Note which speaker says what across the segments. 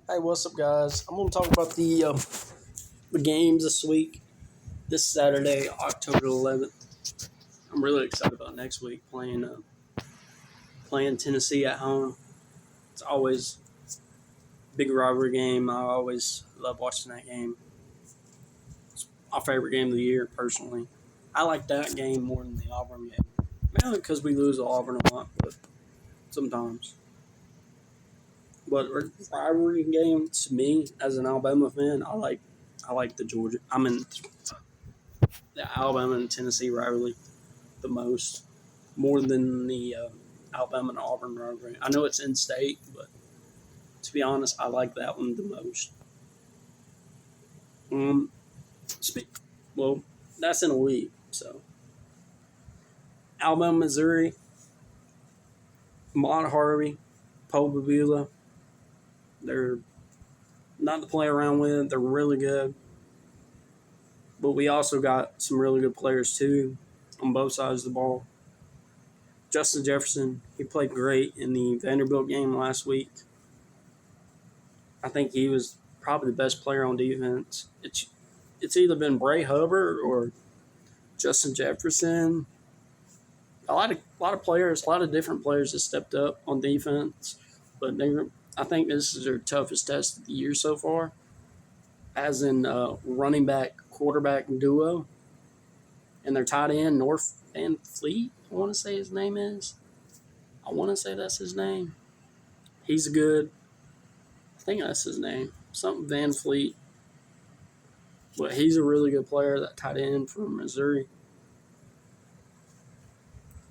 Speaker 1: Hey, what's up, guys? I'm going to talk about the games this week. This Saturday, October 11th. I'm really excited about next week playing Tennessee at home. It's always a big rivalry game. I always love watching that game. It's my favorite game of the year, personally. I like that game more than the Auburn game. Mainly because we lose to Auburn a lot, but sometimes. But a rivalry game to me, as an Alabama fan, I like the Georgia. The Alabama and Tennessee rivalry the most, more than the Alabama and Auburn rivalry. I know it's in state, but to be honest, I like that one the most. Um, speak, well, that's in a week. So Alabama, Missouri, Mont Harvey, Poe Babula, they're not to play around with. They're really good, but we also got some really good players too on both sides of the ball. Justin Jefferson, he played great in the Vanderbilt game last week. I think he was probably the best player on defense. It's either been Bray Hubbard or Justin Jefferson. A lot of players, a lot of different players have stepped up on defense, but I think this is their toughest test of the year so far, as in running back quarterback duo, and their tight end North Van Fleet. I want to say his name is. I want to say that's his name. He's good. I think that's his name. Something Van Fleet. But he's a really good player, that tight end from Missouri.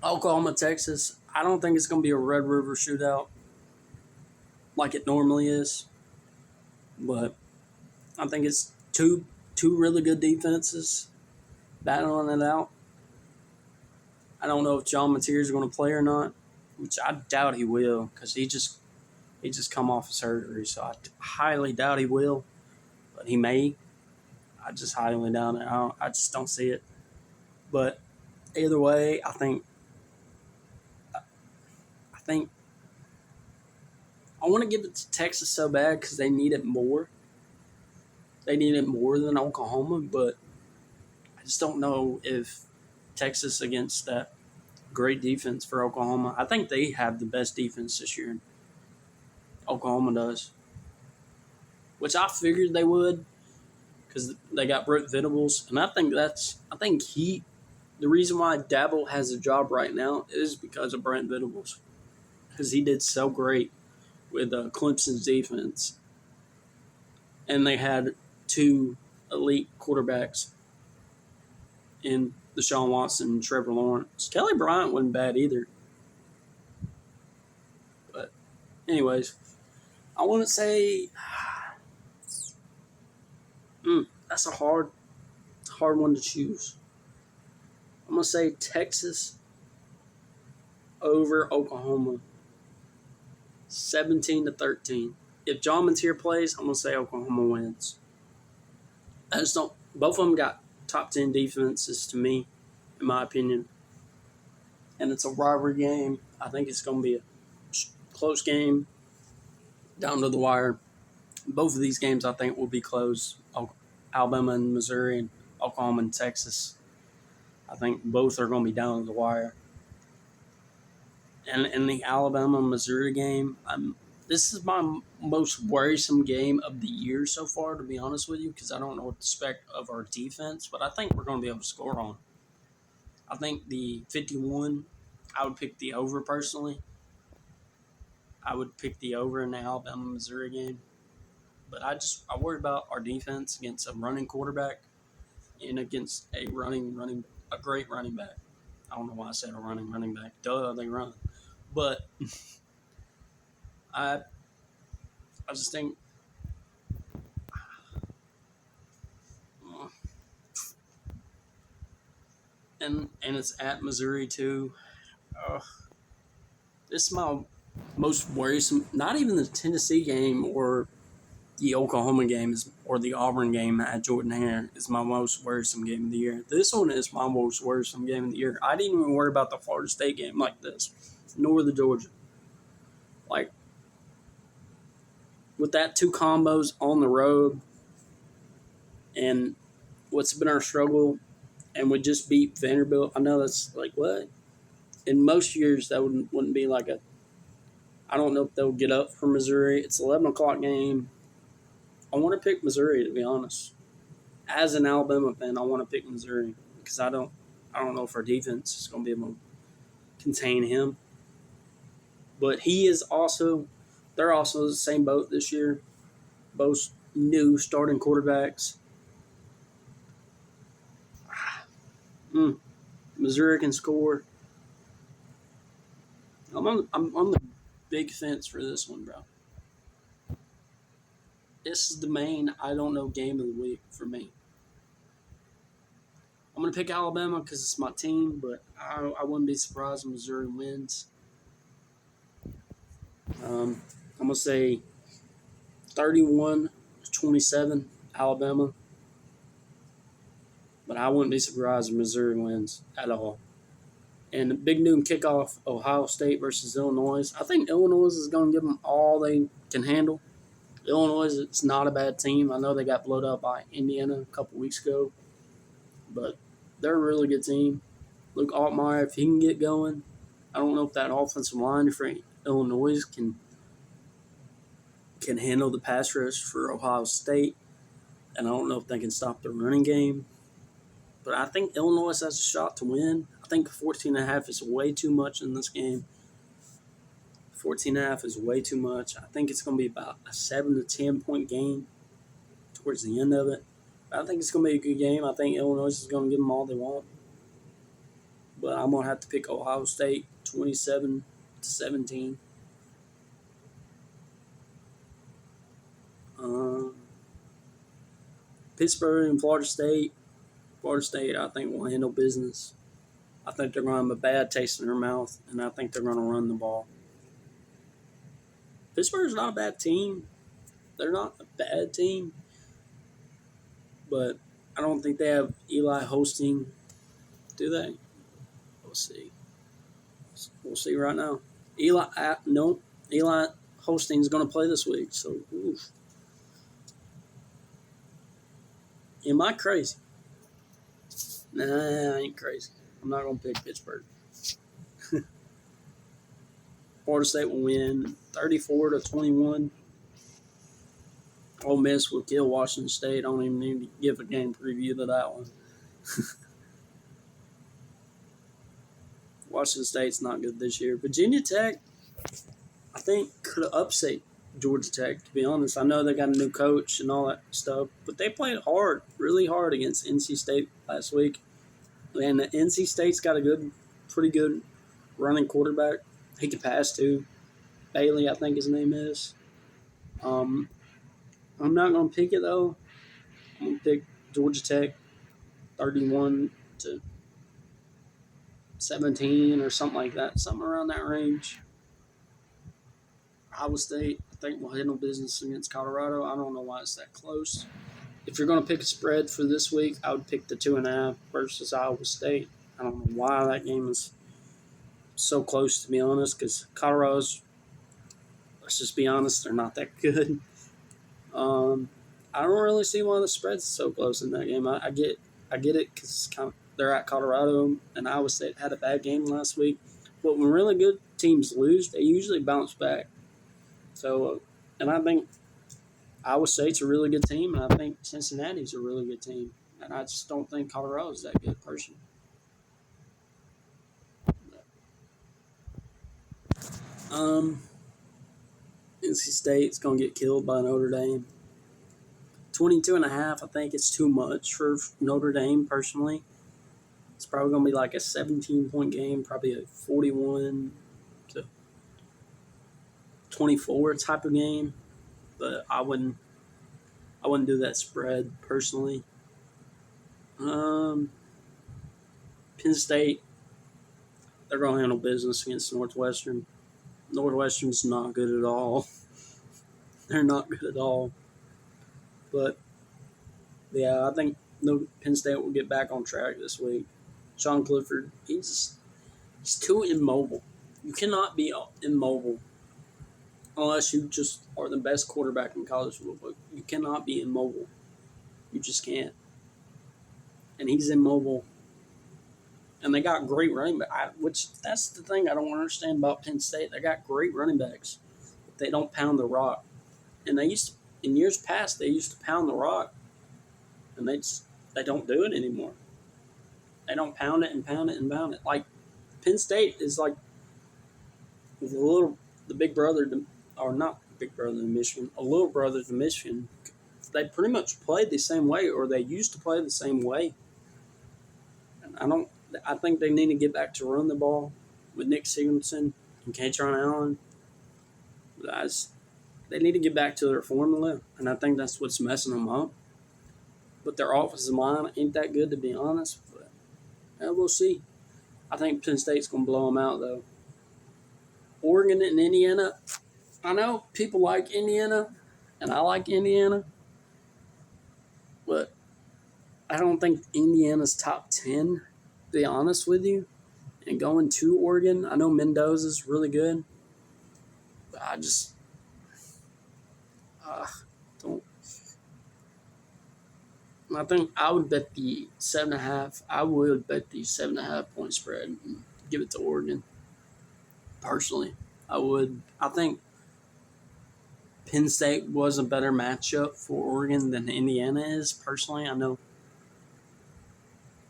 Speaker 1: Oklahoma, Texas. I don't think it's going to be a Red River shootout like it normally is, but I think it's two really good defenses battling it out. I don't know if John Mateer is going to play or not, which I doubt he will because he just come off of surgery, so I highly doubt he will, but he may. I just highly doubt it. I just don't see it. But either way, I think I want to give it to Texas so bad because they need it more. They need it more than Oklahoma, but I just don't know if Texas against that great defense for Oklahoma. I think they have the best defense this year. Oklahoma does, which I figured they would because they got Brent Venables, and the reason why Dabble has a job right now is because of Brent Venables because he did so great with Clemson's defense, and they had two elite quarterbacks in Deshaun Watson and Trevor Lawrence. Kelly Bryant wasn't bad either. But anyways, I want to say that's a hard one to choose. I'm gonna say Texas over Oklahoma, 17-13. If John Mateer plays, I'm gonna say Oklahoma wins. I just don't. Both of them got top 10 defenses to me, in my opinion, and it's a rivalry game. I think it's gonna be a close game down to the wire. Both of these games, I think, will be close. Alabama and Missouri, and Oklahoma and Texas. I think both are going to be down to the wire. And in the Alabama Missouri game, this is my most worrisome game of the year so far, to be honest with you, because I don't know what to expect of our defense, but I think we're going to be able to score on. I think the 51, I would pick the over personally. I would pick the over in the Alabama Missouri game. But I worry about our defense against a running quarterback and against a great running back. I don't know why I said a running back. Duh, they run. But I I just think and it's at Missouri too. Uh, this is my most worrisome. Not even the Tennessee game or the Oklahoma game or the Auburn game at Jordan Hare is my most worrisome game of the year. This one is my most worrisome game of the year. I didn't even worry about the Florida State game like this, nor the Georgia. Like with that two combos on the road and what's been our struggle, and we just beat Vanderbilt. I know that's like what? In most years, that wouldn't be like a. I don't know if they'll get up for Missouri. It's 11 o'clock game. I want to pick Missouri, to be honest. As an Alabama fan, I want to pick Missouri because I don't know if our defense is going to be able to contain him. But he is also, they're also the same boat this year. Both new starting quarterbacks. Missouri can score. I'm on the big fence for this one, bro. This is the main I don't know game of the week for me. I'm going to pick Alabama because it's my team, but I wouldn't be surprised if Missouri wins. I'm going to say 31-27 Alabama, but I wouldn't be surprised if Missouri wins at all. And the big noon kickoff, Ohio State versus Illinois. I think Illinois is going to give them all they can handle. Illinois is not a bad team. I know they got blown up by Indiana a couple weeks ago, but they're a really good team. Luke Altmaier, if he can get going, I don't know if that offensive line for Illinois can handle the pass rush for Ohio State, and I don't know if they can stop the running game. But I think Illinois has a shot to win. I think 14.5 is way too much in this game. 14.5 is way too much. I think it's going to be about a 7 to 10 point game towards the end of it. But I think it's going to be a good game. I think Illinois is going to give them all they want. But I'm going to have to pick Ohio State 27-17. Pittsburgh and Florida State. Florida State, I think, will handle business. I think they're going to have a bad taste in their mouth, and I think they're going to run the ball. Pittsburgh's not a bad team. They're not a bad team. But I don't think they have Eli hosting. Do they? We'll see. We'll see right now. Eli hosting is going to play this week. So, oof. Am I crazy? Nah, I ain't crazy. I'm not going to pick Pittsburgh. Florida State will win 34-21. Ole Miss will kill Washington State. I don't even need to give a game preview to that one. Washington State's not good this year. Virginia Tech, I think, could have upset Georgia Tech, to be honest. I know they got a new coach and all that stuff, but they played hard, really hard against NC State last week. And the NC State's got a pretty good running quarterback. He can pass too. Bailey, I think his name is. I'm not going to pick it, though. I'm going to pick Georgia Tech 31-17 or something like that, something around that range. Iowa State, I think, will handle business against Colorado. I don't know why it's that close. If you're going to pick a spread for this week, I would pick the 2.5 versus Iowa State. I don't know why that game is so close, to be honest, because Colorado's, let's just be honest, they're not that good. I don't really see why the spread's so close in that game. I get it because they're at Colorado, and Iowa State had a bad game last week. But when really good teams lose, they usually bounce back. So, and I think Iowa State's a really good team, and I think Cincinnati's a really good team. And I just don't think Colorado's that good, personally. NC State's going to get killed by Notre Dame. 22.5, I think it's too much for Notre Dame, personally. It's probably going to be like a 17-point game, probably a 41-24 type of game. But I wouldn't do that spread, personally. Penn State, they're going to handle business against Northwestern. Northwestern's not good at all. They're not good at all. But, yeah, I think Penn State will get back on track this week. Sean Clifford, he's too immobile. You cannot be immobile unless you just are the best quarterback in college football. You cannot be immobile. You just can't. And he's immobile. And they got great running back, which that's the thing I don't understand about Penn State. They got great running backs. They don't pound the rock. And they used to, in years past, they used to pound the rock, and they don't do it anymore. They don't pound it and pound it and pound it. Like Penn State is like the big brother, or not big brother to Michigan, a little brother to Michigan. They pretty much played the same way, or they used to play the same way. And I think they need to get back to run the ball with Nick Singleton and Katron Allen. They need to get back to their formula, and I think that's what's messing them up. But their offensive line ain't that good, to be honest. But we'll see. I think Penn State's going to blow them out, though. Oregon and Indiana. I know people like Indiana, and I like Indiana. But I don't think Indiana's top 10, to be honest with you. And going to Oregon, I know Mendoza's really good. But I just don't. I think I would bet the 7.5. I would bet the 7.5 point spread and give it to Oregon. Personally, I would. I think Penn State was a better matchup for Oregon than Indiana is. Personally, I know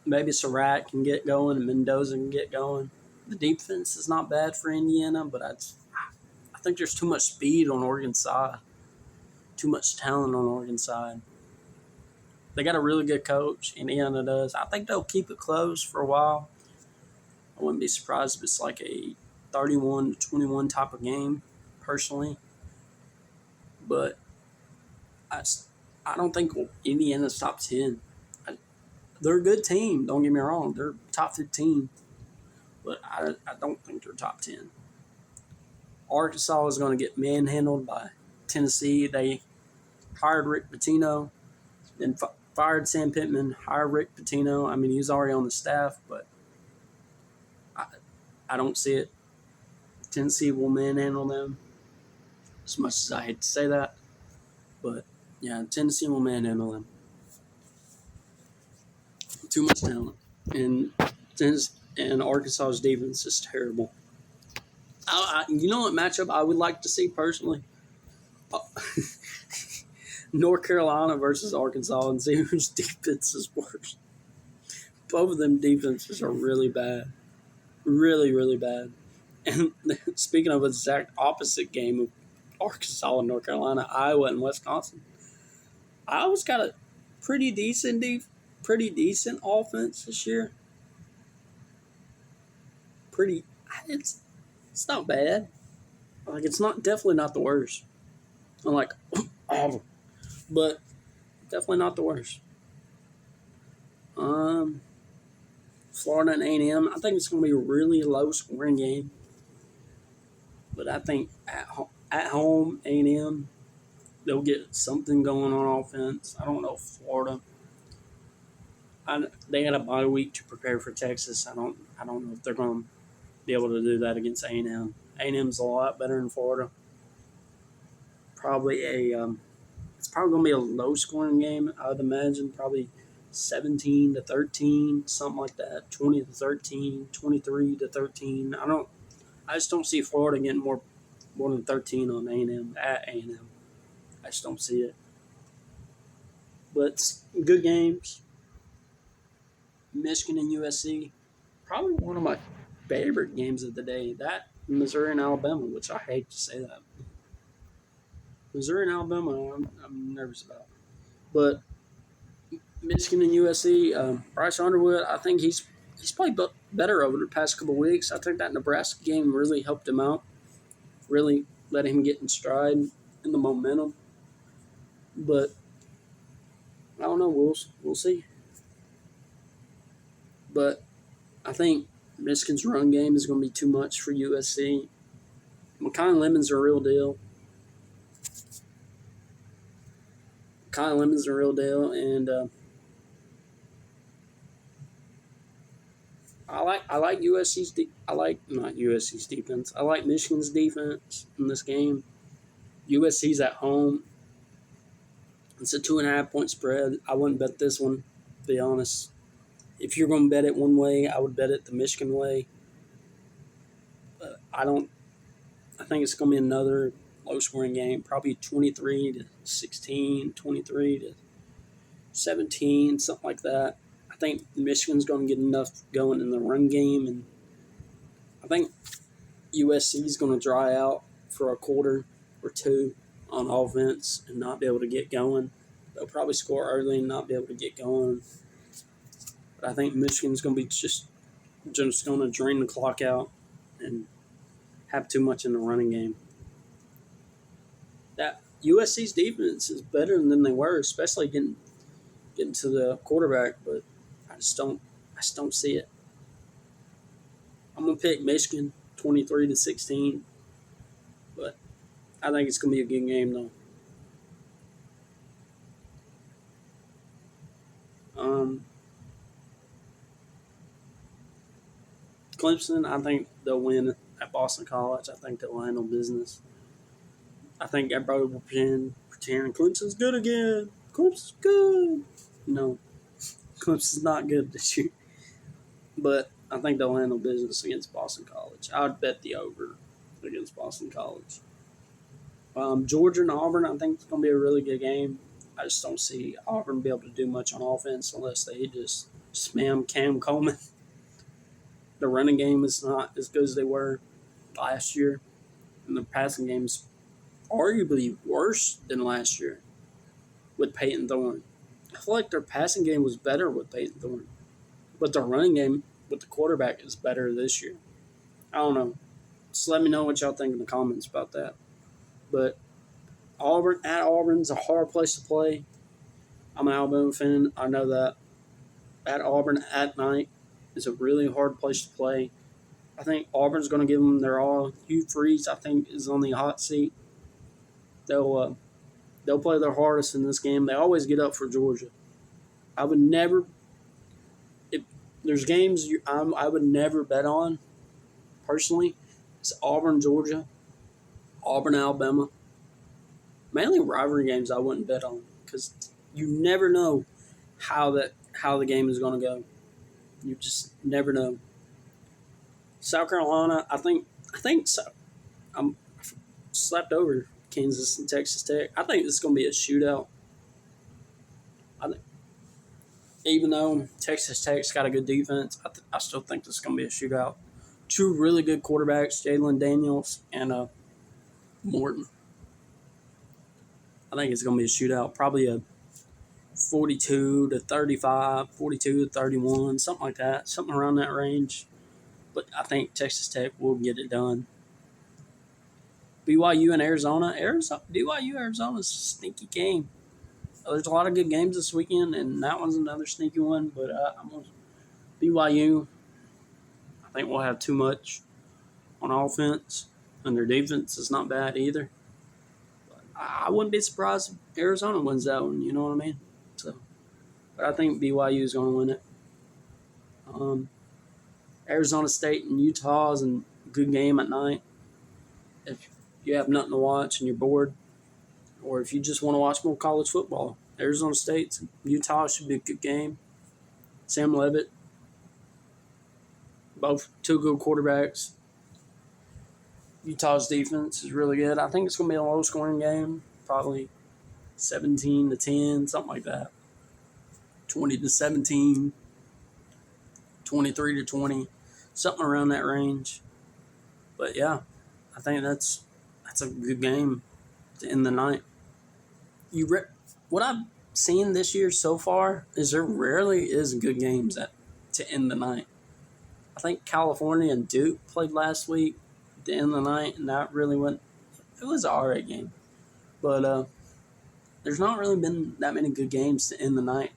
Speaker 1: maybe Surratt can get going and Mendoza can get going. The defense is not bad for Indiana, but I think there's too much speed on Oregon's side, too much talent on Oregon's side. They got a really good coach. Indiana does. I think they'll keep it close for a while. I wouldn't be surprised if it's like a 31-21 type of game, personally. But I don't think Indiana's top 10. They're a good team, don't get me wrong. They're top 15. But I don't think they're top 10. Arkansas is going to get manhandled by Tennessee. They hired Rick Pitino, then fired Sam Pittman, hired Rick Pitino. I mean, he's already on the staff, but I don't see it. Tennessee will manhandle them, as much as I hate to say that. But, yeah, Tennessee will manhandle them. Too much talent. And Arkansas's defense is terrible. You know what matchup I would like to see personally? North Carolina versus Arkansas, and see whose defense is worse. Both of them defenses are really bad. Really, really bad. And speaking of the exact opposite game of Arkansas and North Carolina, Iowa and Wisconsin. Iowa's got a pretty decent offense this year. It's not bad. Like, it's definitely not the worst. I'm like, Auburn, but definitely not the worst. Florida and A&M. I think it's going to be a really low scoring game. But I think at home, A&M, they'll get something going on offense. I don't know Florida. They got a bye week to prepare for Texas. I don't know if they're going to be able to do that against A&M. A&M's a lot better than Florida. It's probably going to be a low scoring game. I would imagine probably 17-13, something like that. 20-13, 23-13. I just don't see Florida getting more than 13 on A&M at A&M. I just don't see it. But good games. Michigan and USC, probably one of my favorite games of the day. That Missouri and Alabama, which I hate to say that. Missouri and Alabama, I'm nervous about. But Michigan and USC, Bryce Underwood, I think he's played better over the past couple of weeks. I think that Nebraska game really helped him out, really let him get in stride in the momentum. But I don't know. We'll see. But I think Michigan's run game is going to be too much for USC. Makai Lemon's a real deal. And I like USC's. Not USC's defense. I like Michigan's defense in this game. USC's at home. It's a 2.5 point spread. I wouldn't bet this one, to be honest. If you're going to bet it one way, I would bet it the Michigan way. But I don't. I think it's going to be another low-scoring game, probably 23-16, 23-17, something like that. I think Michigan's going to get enough going in the run game, and I think USC is going to dry out for a quarter or two on offense and not be able to get going. They'll probably score early and not be able to get going. But I think Michigan's going to be just going to drain the clock out and have too much in the running game. That USC's defense is better than they were, especially getting to the quarterback, but I just don't see it. I'm gonna pick Michigan 23-16, but I think it's gonna be a good game though. Clemson, I think they'll win at Boston College. I think they'll handle business. I think everybody will pretend Clemson's good again. Clemson's good. No, Clemson's not good this year. But I think they'll handle business against Boston College. I would bet the over against Boston College. Georgia and Auburn, I think it's going to be a really good game. I just don't see Auburn be able to do much on offense unless they just spam Cam Coleman. The running game is not as good as they were last year, and the passing game is arguably worse than last year with Peyton Thorne. I feel like their passing game was better with Peyton Thorne, but their running game with the quarterback is better this year. I don't know. Just let me know what y'all think in the comments about that. But Auburn's a hard place to play. I'm an Alabama fan. I know that. At Auburn at night is a really hard place to play. I think Auburn's going to give them their all. Hugh Freeze, I think, is on the hot seat. They'll play their hardest in this game. They always get up for Georgia. I would never. If there's games I would never bet on. Personally, it's Auburn, Georgia, Auburn, Alabama. Mainly rivalry games I wouldn't bet on because you never know how the game is going to go. You just never know. South Carolina, I think so. I'm slapped over Kansas and Texas Tech. I think this is going to be a shootout. Even though Texas Tech's got a good defense, I still think this is going to be a shootout. Two really good quarterbacks, Jalen Daniels and Morton. I think it's going to be a shootout. Probably a 42-35, 42-31, something like that. Something around that range. But I think Texas Tech will get it done. BYU and Arizona. BYU-Arizona is a sneaky game. There's a lot of good games this weekend, and that one's another sneaky one. But I'm going to BYU. I think we'll have too much on offense, and their defense is not bad either. But I wouldn't be surprised if Arizona wins that one. You know what I mean? So, but I think BYU is going to win it. Arizona State and Utah is a good game at night. If you have nothing to watch and you're bored, or if you just want to watch more college football, Arizona State, Utah should be a good game. Sam Levitt, both two good quarterbacks. Utah's defense is really good. I think it's going to be a low-scoring game, probably 17-10, something like that. 20-17, 23-20, something around that range. But yeah, I think that's a good game to end the night. What I've seen this year so far is there rarely is good games to end the night. I think California and Duke played last week to end the night, and that really went. It was an alright game, but there's not really been that many good games to end the night.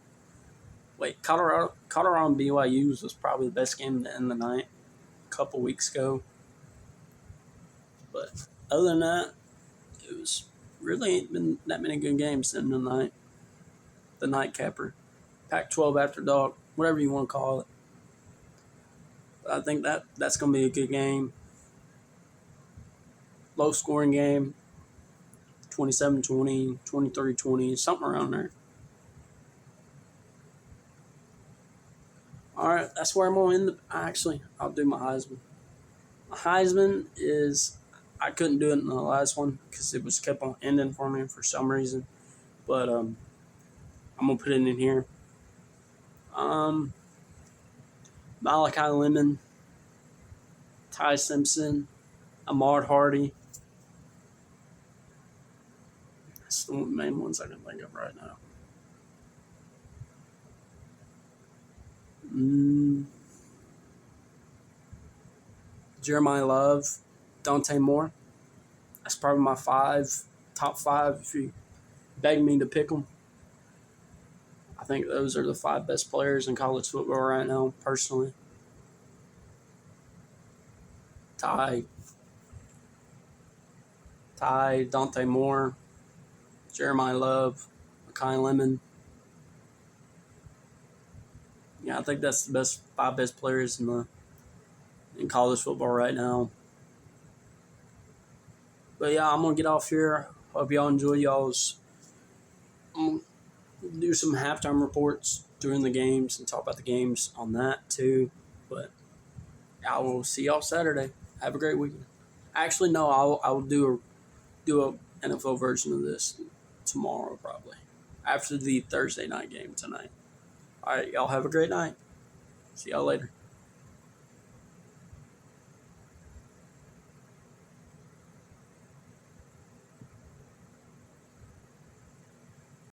Speaker 1: Wait, Colorado and BYU was probably the best game to end the night a couple weeks ago. But other than that, it was really ain't been that many good games to end the night. The nightcapper, Pac-12 after dark, whatever you want to call it. But I think that's going to be a good game. Low-scoring game. 27-20, 23-20, something around there. All right, that's where I'm going to end. Actually, I'll do my Heisman. My Heisman is I couldn't do it in the last one because it was kept on ending for me for some reason. But I'm gonna put it in here. Malachi Lemon, Ty Simpson, Ahmad Hardy. That's the main ones I can think of right now. Jeremiah Love, Dante Moore. That's probably my top five. If you beg me to pick them, I think those are the 5 best players in college football right now, personally. Ty, Dante Moore, Jeremiah Love, Makai Lemon. Yeah, I think that's the 5 best players in college football right now. But yeah, I'm gonna get off here. Hope y'all enjoy y'all's. I'm gonna do some halftime reports during the games and talk about the games on that too. But I will see y'all Saturday. Have a great weekend. Actually, no, I will do a NFL version of this tomorrow probably after the Thursday night game tonight. All right, y'all have a great night. See y'all later.